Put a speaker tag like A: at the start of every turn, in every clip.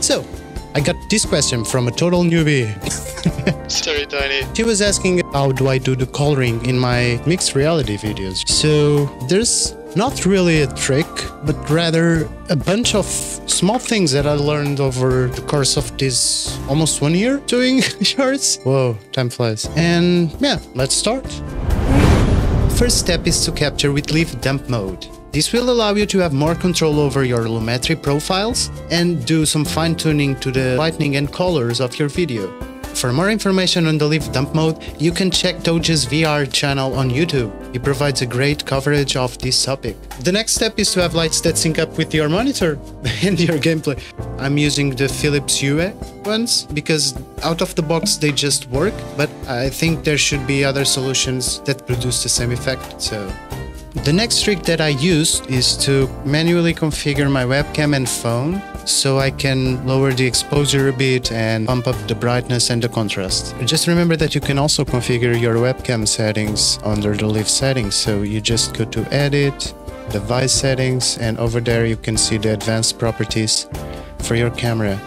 A: So, I got this question from a total newbie.
B: Sorry, Tony.
A: She was asking how do I do the coloring in my mixed reality videos. So there's not really a trick, but rather a bunch of small things that I learned over the course of this almost 1 year doing shorts. Whoa, time flies. And yeah, let's start. First step is to capture with live dump mode. This will allow you to have more control over your Lumetri profiles and do some fine-tuning to the lighting and colors of your video. For more information on the live dump mode, you can check Doge's VR channel on YouTube. He provides a great coverage of this topic. The next step is to have lights that sync up with your monitor and your gameplay. I'm using the Philips Hue ones because out of the box they just work, but I think there should be other solutions that produce the same effect. So the next trick that I use is to manually configure my webcam and phone so I can lower the exposure a bit and bump up the brightness and the contrast. Just remember that you can also configure your webcam settings under the live settings. So you just go to Edit, Device Settings, and over there you can see the advanced properties for your camera.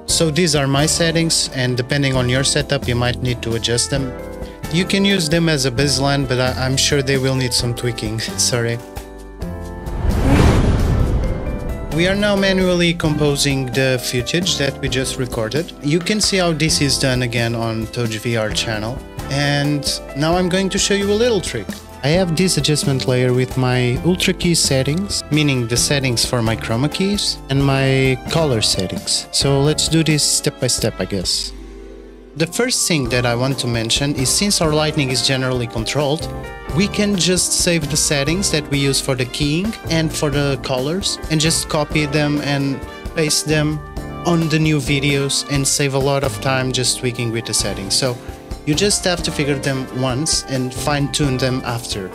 A: So these are my settings, and depending on your setup you might need to adjust them. You can use them as a baseline, but I'm sure they will need some tweaking. Sorry. We are now manually composing the footage that we just recorded. You can see how this is done again on Doge VR channel. And now I'm going to show you a little trick. I have this adjustment layer with my ultra key settings, meaning the settings for my chroma keys and my color settings. So let's do this step by step, I guess. The first thing that I want to mention is since our lighting is generally controlled, we can just save the settings that we use for the keying and for the colors and just copy them and paste them on the new videos and save a lot of time just tweaking with the settings. So you just have to figure them once and fine-tune them after.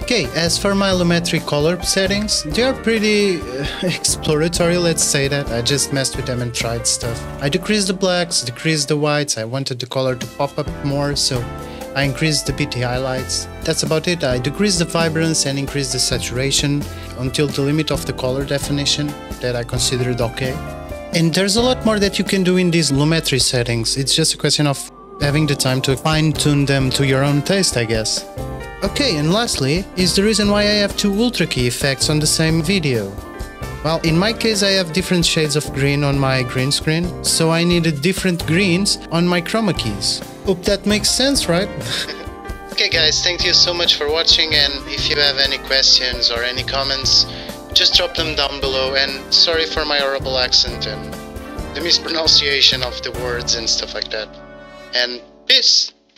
A: Okay, as for my Lumetri color settings, they are pretty exploratory, let's say that. I just messed with them and tried stuff. I decreased the blacks, decreased the whites, I wanted the color to pop up more, so I increased the BT highlights. That's about it. I decreased the vibrance and increased the saturation until the limit of the color definition that I considered okay. And there's a lot more that you can do in these Lumetri settings. It's just a question of having the time to fine-tune them to your own taste, I guess. Okay, and lastly is the reason why I have two ultra key effects on the same video. Well, in my case I have different shades of green on my green screen, so I needed different greens on my chroma keys. Hope that makes sense, right? Okay guys, thank you so much for watching, and if you have any questions or any comments, just drop them down below, and sorry for my horrible accent and the mispronunciation of the words and stuff like that. And peace!